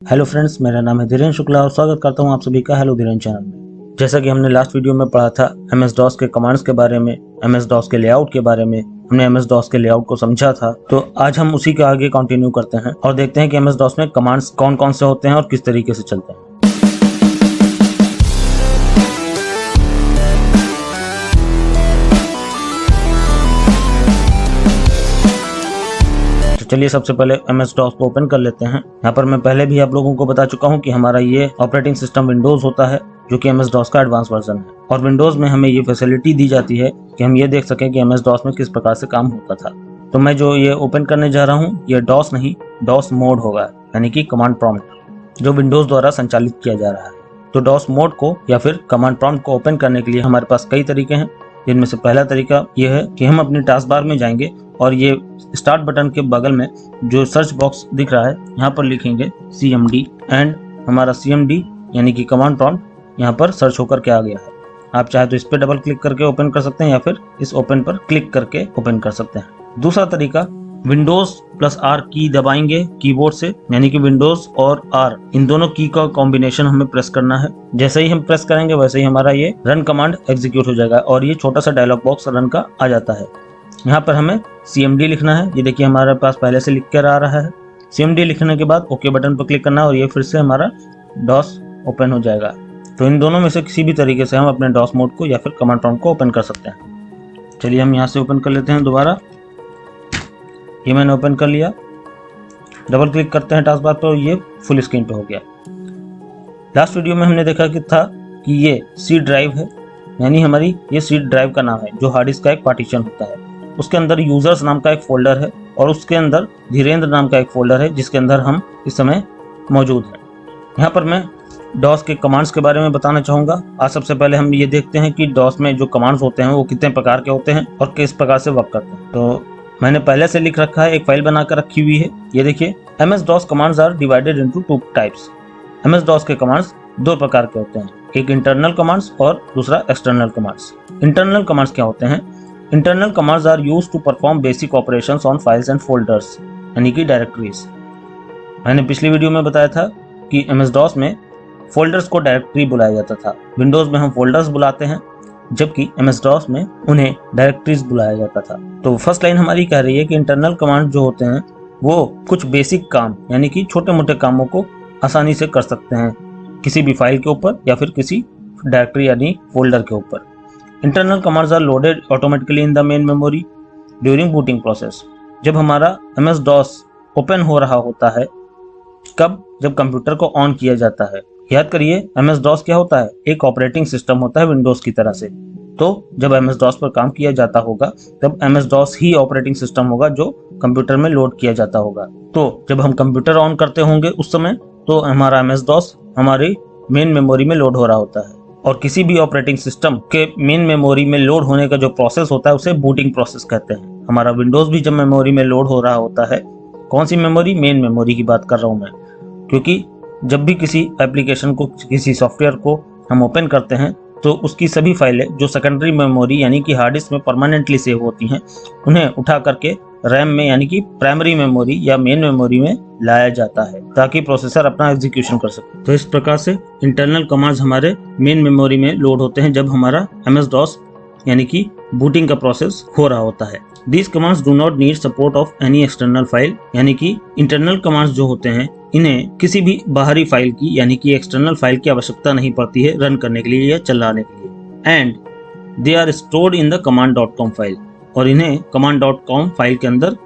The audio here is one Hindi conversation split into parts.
हेलो फ्रेंड्स, मेरा नाम है धीरेन्द्र शुक्ला और स्वागत करता हूं आप सभी का हेलो धीरेन्द्र चैनल में। जैसा कि हमने लास्ट वीडियो में पढ़ा था MS-DOS के कमांड्स के बारे में, MS-DOS के लेआउट के बारे में, हमने MS-DOS के लेआउट को समझा था। तो आज हम उसी के आगे कंटिन्यू करते हैं और देखते हैं कि MS-DOS में कमांड्स कौन कौन से होते हैं और किस तरीके से चलते हैं। चलिए सबसे पहले MS-DOS को ओपन कर लेते हैं। यहाँ पर मैं पहले भी आप लोगों को बता चुका हूँ कि हमारा ये ऑपरेटिंग सिस्टम विंडोज होता है जो कि MS-DOS का एडवांस वर्जन है और विंडोज में हमें ये फैसिलिटी दी जाती है कि हम ये देख सकें कि MS-DOS में किस प्रकार से काम होता था। तो मैं जो ये ओपन करने जा रहा हूँ ये DOS नहीं, DOS मोड होगा, यानी कि कमांड प्रॉम्प्ट जो विंडोज द्वारा संचालित किया जा रहा है। तो DOS मोड को या फिर कमांड प्रॉम्प्ट को ओपन करने के लिए हमारे पास कई तरीके हैं, जिनमें से पहला तरीका यह है कि हम अपनी टास्क बार में जाएंगे और ये स्टार्ट बटन के बगल में जो सर्च बॉक्स दिख रहा है यहाँ पर लिखेंगे CMD एंड हमारा CMD यानी कि कमांड प्रॉम्प्ट यहाँ पर सर्च होकर के आ गया है। आप चाहे तो इस पर डबल क्लिक करके ओपन कर सकते हैं या फिर इस ओपन पर क्लिक करके ओपन कर सकते हैं। दूसरा तरीका, Windows+R की दबाएंगे कीबोर्ड से, यानी कि Windows और R इन दोनों की का कॉम्बिनेशन हमें प्रेस करना है। जैसे ही हम प्रेस करेंगे वैसे ही हमारा ये रन कमांड एग्जीक्यूट हो जाएगा और ये छोटा सा डायलॉग बॉक्स रन का आ जाता है। यहाँ पर हमें CMD लिखना है, ये देखिए हमारे पास पहले से लिख कर आ रहा है। CMD लिखने के बाद ओके बटन पर क्लिक करना है और ये फिर से हमारा DOS ओपन हो जाएगा। तो इन दोनों में से किसी भी तरीके से हम अपने DOS मोड को या फिर कमांड प्रॉम्प्ट को ओपन कर सकते हैं। चलिए हम यहाँ से ओपन कर लेते हैं दोबारा। ये मैंने ओपन कर लिया, डबल क्लिक करते हैं टास्क बार पर और ये फुल स्क्रीन पे हो गया। लास्ट वीडियो में हमने देखा कि ये सी ड्राइव है, यानी हमारी ये सी ड्राइव का नाम है जो हार्ड डिस्क का एक पार्टीशन होता है। उसके अंदर यूजर्स नाम का एक फोल्डर है और उसके अंदर धीरेन्द्र नाम का एक फोल्डर है जिसके अंदर हम इस समय मौजूद हैं। यहाँ पर मैं DOS के कमांड्स के बारे में बताना चाहूँगा। आज सबसे पहले हम ये देखते हैं कि DOS में जो कमांड्स होते हैं वो कितने प्रकार के होते हैं और किस प्रकार से वर्क करते हैं। तो मैंने पहले से लिख रखा है, एक फाइल बनाकर रखी हुई है। ये देखिए MS-DOS commands are divided into 2 types. MS-DOS के कमांड्स 2 प्रकार के होते हैं, एक इंटरनल कमांड्स और दूसरा एक्सटर्नल कमांड्स। इंटरनल कमांड्स क्या होते हैं? Internal commands are used to perform basic operations on files and folders, यानी कि डायरेक्टरीज। मैंने पिछली वीडियो में बताया था कि MS-DOS में फोल्डर्स को डायरेक्टरी बुलाया जाता था। विंडोज में हम फोल्डर्स बुलाते हैं जबकि MS-DOS में उन्हें डायरेक्टरीज बुलाया जाता था। तो फर्स्ट लाइन हमारी कह रही है कि इंटरनल कमांड जो होते हैं वो कुछ बेसिक काम यानी कि छोटे मोटे कामों को आसानी से कर सकते हैं किसी भी फाइल के ऊपर या फिर किसी डायरेक्टरी यानी फोल्डर के ऊपर। Internal commands are loaded automatically in the main memory during booting process. जब हमारा MS-DOS ओपन हो रहा होता है, कब? जब कंप्यूटर को ऑन किया जाता है। याद करिए MS-DOS क्या होता है? एक ऑपरेटिंग सिस्टम होता है विंडोज की तरह से। तो जब MS-DOS पर काम किया जाता होगा तब MS-DOS ही ऑपरेटिंग सिस्टम होगा जो कंप्यूटर में लोड किया जाता होगा। तो जब हम कंप्यूटर ऑन करते होंगे उस समय तो हमारा MS-DOS हमारी मेन मेमोरी में लोड हो रहा होता है और किसी भी ऑपरेटिंग सिस्टम के मेन मेमोरी में लोड होने का जो प्रोसेस होता है उसे बूटिंग प्रोसेस कहते हैं। हमारा विंडोज भी जब मेमोरी में लोड हो रहा होता है, कौन सी मेमोरी? मेन मेमोरी की बात कर रहा हूँ मैं, क्योंकि जब भी किसी एप्लीकेशन को, किसी सॉफ्टवेयर को हम ओपन करते हैं तो उसकी सभी फाइलें जो सेकेंडरी मेमोरी यानी कि हार्ड डिस्क में परमानेंटली सेव होती हैं उन्हें उठा करके रैम में यानी कि प्राइमरी मेमोरी या मेन मेमोरी में लाया जाता है ताकि प्रोसेसर अपना एग्जीक्यूशन कर सके। तो इस प्रकार से इंटरनल कमांड्स हमारे मेन मेमोरी में लोड होते हैं जब हमारा MS-DOS यानी कि बूटिंग का प्रोसेस हो रहा होता है। These commands do not need support of any external file, यानी कि इंटरनल कमांड्स जो होते हैं इन्हें किसी भी बाहरी फाइल की यानी कि एक्सटर्नल फाइल की आवश्यकता नहीं पड़ती है रन करने के लिए या चलाने के लिए। And they are stored in the command.com file, और इन्हें command.com फाइल के अंदर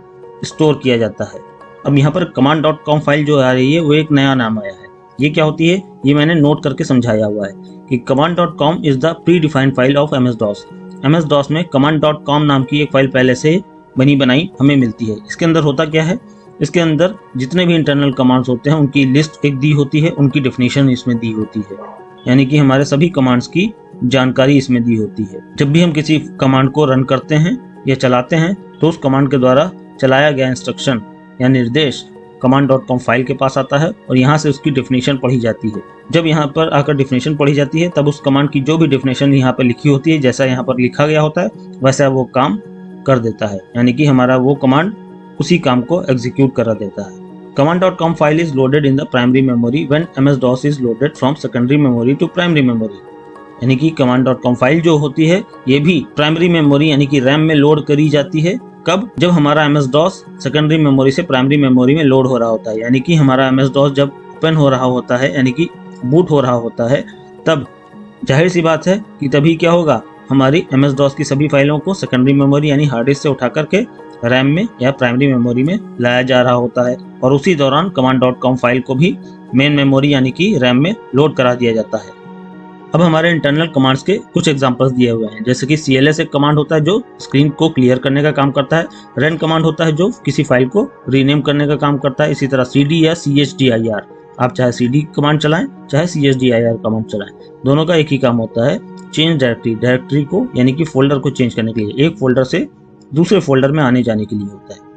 स्टोर किया जाता है। अब यहाँ पर command.com फाइल जो आ रही है वो एक नया नाम आया है। ये क्या होती है ये मैंने नोट करके समझाया हुआ है कि command.com is the pre defined file of MS-DOS। MS-DOS में command.com नाम की एक फाइल पहले से बनी बनाई हमें मिलती है। इसके अंदर होता क्या है? इसके अंदर जितने भी इंटरनल कमांड्स होते हैं उनकी लिस्ट एक दी होती है, उनकी डेफिनेशन इसमें दी होती है, यानी कि हमारे सभी कमांड्स की जानकारी इसमें दी होती है। जब भी हम किसी कमांड को रन करते हैं या चलाते हैं तो उस कमांड के द्वारा चलाया गया इंस्ट्रक्शन या निर्देश command.com फाइल के पास आता है और यहाँ से उसकी डेफिनेशन पढ़ी जाती है। जब यहाँ पर आकर डेफिनेशन पढ़ी जाती है तब उस कमांड की जो भी डेफिनेशन यहाँ पर लिखी होती है, जैसा यहाँ पर लिखा गया होता है वैसा वो काम कर देता है, यानी कि हमारा वो कमांड उसी काम को एग्जीक्यूट करा देता है। command.com file is loaded in the primary memory when MS-DOS is loaded from secondary memory to primary memory। यानी कि command.com फाइल जो होती है ये भी प्राइमरी मेमोरी यानी कि रैम में लोड करी जाती है। कब? जब हमारा MS-DOS सेकेंडरी मेमोरी से प्राइमरी मेमोरी में लोड हो रहा होता है। यानी कि हमारा MS-DOS जब ओपन हो रहा होता है यानी कि बूट हो रहा होता है, तब जाहिर सी बात है कि तभी क्या होगा, हमारी MS-DOS की सभी फाइलों को सेकेंडरी मेमोरी यानी हार्ड डिस्क से उठा करके रैम में या प्राइमरी मेमोरी में लाया जा रहा होता है, और उसी दौरान command.com फाइल को भी मेन मेमोरी यानी कि रैम में लोड करा दिया जाता है। अब हमारे इंटरनल कमांड्स के कुछ एग्जांपल्स दिए हुए हैं, जैसे कि CLS एक कमांड होता है जो स्क्रीन को क्लियर करने का काम करता है। रन कमांड होता है जो किसी फाइल को रीनेम करने का काम करता है। इसी तरह CD या CHDIR, आप चाहे CD कमांड चलाएं चाहे CHDIR कमांड चलाएं, दोनों का एक ही काम होता है, चेंज डायरेक्टरी को यानी कि फोल्डर को चेंज करने के लिए, एक फोल्डर से दूसरे फोल्डर में आने जाने के लिए होता है।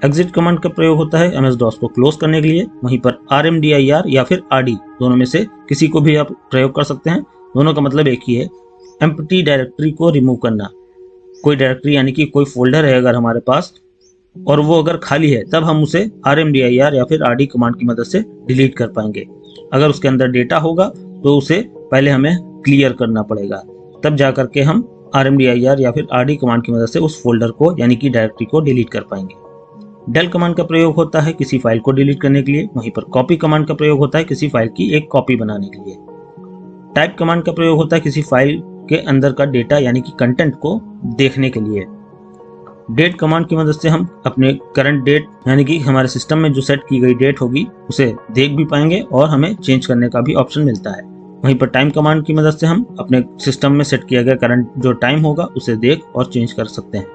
एग्जिट कमांड का प्रयोग होता है MS-DOS को क्लोज करने के लिए। वहीं पर RMDIR या फिर RD, दोनों में से किसी को भी आप प्रयोग कर सकते हैं, दोनों का मतलब एक ही है, एम्प्टी डायरेक्टरी को रिमूव करना। कोई डायरेक्टरी यानी कि कोई फोल्डर है अगर हमारे पास और वो अगर खाली है, तब हम उसे RMDIR या फिर RD कमांड की मदद से डिलीट कर पाएंगे। अगर उसके अंदर डेटा होगा तो उसे पहले हमें क्लियर करना पड़ेगा, तब जा करके हम RMDIR या फिर RD कमांड की मदद से उस फोल्डर को यानी कि डायरेक्टरी को डिलीट कर पाएंगे। डेल कमांड का प्रयोग होता है किसी फाइल को डिलीट करने के लिए। वहीं पर कॉपी कमांड का प्रयोग होता है किसी फाइल की एक कॉपी बनाने के लिए। टाइप कमांड का प्रयोग होता है किसी फाइल के अंदर का डेटा यानी कि कंटेंट को देखने के लिए। डेट कमांड की मदद से हम अपने करंट डेट यानी कि हमारे सिस्टम में जो सेट की गई डेट होगी उसे देख भी पाएंगे और हमें चेंज करने का भी ऑप्शन मिलता है। वहीं पर टाइम कमांड की मदद से हम अपने सिस्टम में सेट किया गया करंट जो टाइम होगा उसे देख और चेंज कर सकते हैं।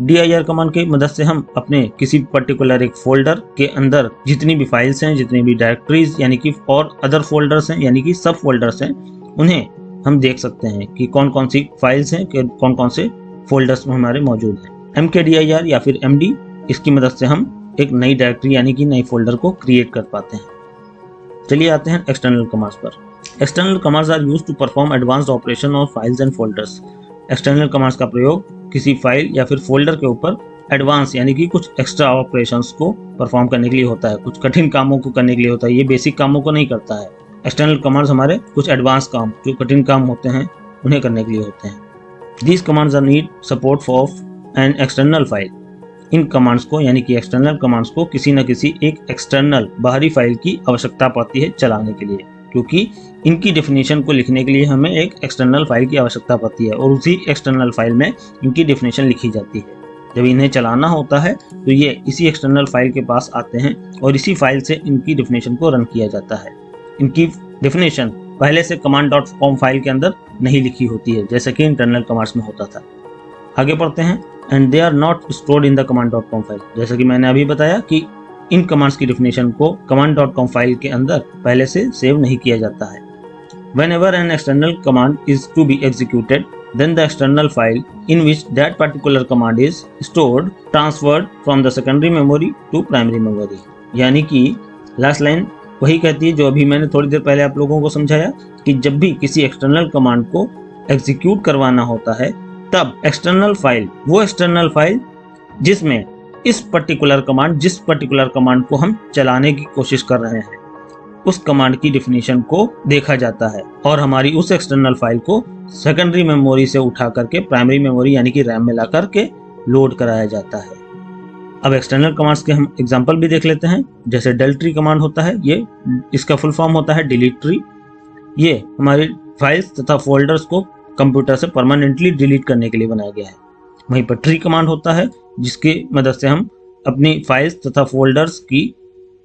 DIR कमांड की मदद से हम अपने किसी पर्टिकुलर एक फोल्डर के अंदर जितनी भी फाइल्स हैं, जितनी भी डायरेक्टरीज यानी कि और अदर फोल्डर्स हैं यानी कि सब फोल्डर्स हैं, उन्हें हम देख सकते हैं कि कौन कौन सी फाइल्स हैं, कौन कौन से फोल्डर्स में हमारे मौजूद हैं। MKDIR या फिर MD, इसकी मदद से हम एक नई डायरेक्टरी यानी कि नई फोल्डर को क्रिएट कर पाते हैं। चलिए आते हैं एक्सटर्नल कमांड्स पर। External commands are used to perform advanced operation on files and folders. External commands का प्रयोग किसी फाइल या फिर फोल्डर के ऊपर एडवांस यानी कि कुछ एक्स्ट्रा ऑपरेशंस को परफॉर्म करने के लिए होता है, कुछ कठिन कामों को करने के लिए होता है। ये बेसिक कामों को नहीं करता है। एक्सटर्नल कमांड्स हमारे कुछ एडवांस काम, जो कठिन काम होते हैं, उन्हें करने के लिए होते हैं। These commands are need support of an external file. इन कमांड्स को यानी कि एक्सटर्नल कमांड्स को किसी न किसी एक एक्सटर्नल बाहरी फाइल की आवश्यकता पड़ती है चलाने के लिए, क्योंकि इनकी डेफिनेशन को लिखने के लिए हमें एक एक्सटर्नल फाइल की आवश्यकता पड़ती है और उसी एक्सटर्नल फाइल में इनकी डेफिनेशन लिखी जाती है। जब इन्हें चलाना होता है तो ये इसी एक्सटर्नल फाइल के पास आते हैं और इसी फाइल से इनकी डेफिनेशन को रन किया जाता है। इनकी डेफिनेशन पहले से command.com फाइल के अंदर नहीं लिखी होती है, जैसे कि इंटरनल कमांड्स में होता था। आगे पढ़ते हैं। And they are not stored in the command.com file. जैसा कि मैंने अभी बताया कि इन कमांड्स की डेफिनेशन को command.com फाइल के अंदर पहले से सेव नहीं किया जाता है। Whenever an external command is to be executed, then the external file in which that particular command is stored transferred from the secondary memory to primary memory। यानी कि लास्ट लाइन वही कहती है जो अभी मैंने थोड़ी देर पहले आप लोगों को समझाया कि जब भी किसी एक्सटर्नल कमांड को एग्जीक्यूट करवाना होता है, तब एक्सटर्नल फाइल, वो एक्सटर्नल फाइल जिसमें जिस पर्टिकुलर कमांड को हम चलाने की कोशिश कर रहे हैं, उस कमांड की डेफिनेशन को देखा जाता है और हमारी उस एक्सटर्नल फाइल को सेकेंडरी मेमोरी से उठा करके प्राइमरी मेमोरी यानी कि रैम में ला करके लोड कराया जाता है। अब एक्सटर्नल कमांड्स के हम एग्जांपल भी देख लेते हैं। जैसे डेल ट्री कमांड होता है, ये इसका फुल फॉर्म होता है डिलीट ट्री। ये हमारी फाइल्स तथा फोल्डर्स को कंप्यूटर से परमानेंटली डिलीट करने के लिए बनाया गया है। वहीं पर ट्री कमांड होता है जिसकी मदद से हम अपनी फाइल्स तथा फोल्डर्स की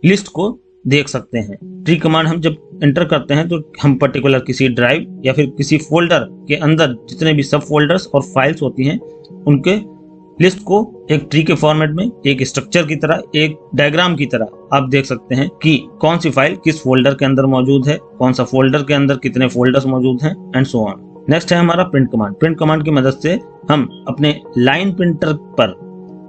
लिस्ट को देख सकते हैं। ट्री कमांड हम जब एंटर करते हैं तो हम पर्टिकुलर किसी ड्राइव या फिर किसी फोल्डर के अंदर जितने भी सब फोल्डर्स और फाइल्स होती हैं उनके लिस्ट को एक ट्री के फॉर्मेट में, एक स्ट्रक्चर की तरह, एक डायग्राम की तरह आप देख सकते हैं कि कौन सी फाइल किस फोल्डर के अंदर मौजूद है, कौन सा फोल्डर के अंदर कितने फोल्डर्स मौजूद हैं एंड सो ऑन। नेक्स्ट है हमारा प्रिंट कमांड। प्रिंट कमांड की मदद से हम अपने लाइन प्रिंटर पर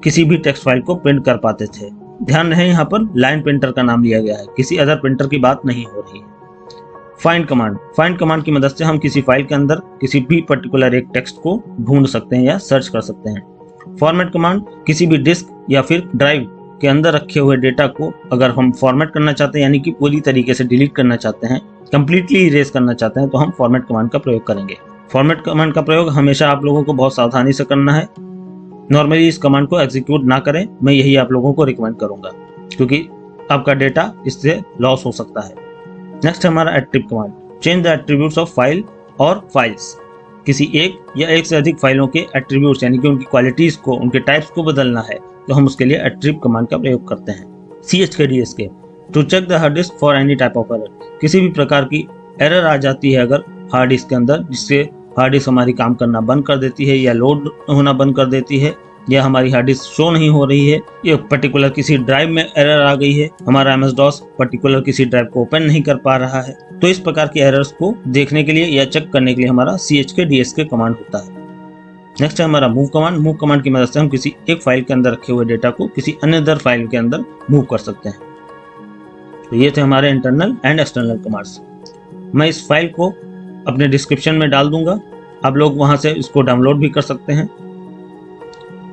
किसी भी टेक्स्ट फाइल को प्रिंट कर पाते थे। ध्यान रहे यहाँ पर लाइन प्रिंटर का नाम लिया गया है, किसी अदर प्रिंटर की बात नहीं हो रही है। Find command. फाइंड कमांड की मदद से हम किसी फाइल के अंदर किसी भी पर्टिकुलर एक टेक्स्ट को ढूंढ सकते हैं या सर्च कर सकते हैं। फॉर्मेट कमांड किसी भी डिस्क या फिर ड्राइव के अंदर रखे हुए डेटा को अगर हम फॉर्मेट करना चाहते हैं, यानी कि पूरी तरीके से डिलीट करना चाहते हैं, कंप्लीटली इरेज करना चाहते हैं, तो हम फॉर्मेट कमांड का प्रयोग करेंगे। फॉर्मेट कमांड का प्रयोग हमेशा आप लोगों को बहुत सावधानी से करना है। नॉर्मली इस कमांड को एग्जीक्यूट ना करें, मैं यही आप लोगों को रिकमेंड करूंगा, क्योंकि आपका डेटा इससे लॉस हो सकता है। नेक्स्ट है हमारा attrib command. Change the attributes of file और फाइल्स। किसी एक या एक से अधिक फाइलों के एट्रीब्यूट्स यानी कि उनकी क्वालिटीज को, उनके टाइप्स को बदलना है तो हम उसके लिए एट्रिब कमांड का प्रयोग करते हैं। chkdsk to check the hard disk for any type of error. किसी भी प्रकार की एरर आ जाती है अगर हार्ड डिस्क के अंदर, जिससे हार्ड डिस्क हमारी काम करना बंद कर देती है या लोड होना बंद कर देती है, या हमारी हार्ड डिस्क शो नहीं हो रही है, या पर्टिकुलर किसी ड्राइव में एरर आ गई है, हमारा MS DOS पर्टिकुलर किसी ड्राइव को ओपन नहीं कर पा रहा है, तो इस प्रकार की एरर्स को देखने के लिए या चेक करने के लिए हमारा chkdsk कमांड होता है। नेक्स्ट है हमारा मूव कमांड। मूव कमांड की मदद से हम किसी एक फाइल के अंदर रखे हुए डेटा को किसी अन्य फाइल के अंदर मूव कर सकते हैं। तो ये थे हमारे इंटरनल एंड एक्सटर्नल कमांड्स। मैं इस फाइल को अपने डिस्क्रिप्शन में डाल दूंगा, आप लोग वहां से इसको डाउनलोड भी कर सकते हैं।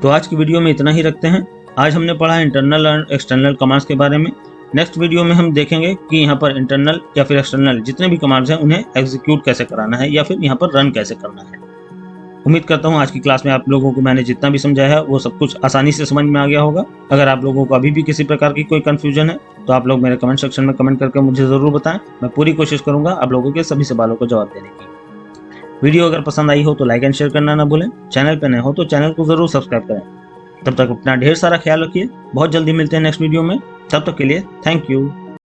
तो आज की वीडियो में इतना ही रखते हैं। आज हमने पढ़ा इंटरनल और एक्सटर्नल कमांड्स के बारे में। नेक्स्ट वीडियो में हम देखेंगे कि यहाँ पर इंटरनल या फिर एक्सटर्नल जितने भी कमांड्स हैं उन्हें एग्जीक्यूट कैसे कराना है या फिर यहाँ पर रन कैसे करना है। उम्मीद करता हूँ आज की क्लास में आप लोगों को मैंने जितना भी समझाया है वो सब कुछ आसानी से समझ में आ गया होगा। अगर आप लोगों को अभी भी किसी प्रकार की कोई कंफ्यूजन है तो आप लोग मेरे कमेंट सेक्शन में कमेंट करके मुझे ज़रूर बताएं। मैं पूरी कोशिश करूंगा आप लोगों के सभी सवालों को जवाब देने की। वीडियो अगर पसंद आई हो तो लाइक एंड शेयर करना ना भूलें। चैनल पर नए हो तो चैनल को ज़रूर सब्सक्राइब करें। तब तक अपना ढेर सारा ख्याल रखिए। बहुत जल्दी मिलते हैं नेक्स्ट वीडियो में। तब तक के लिए थैंक यू।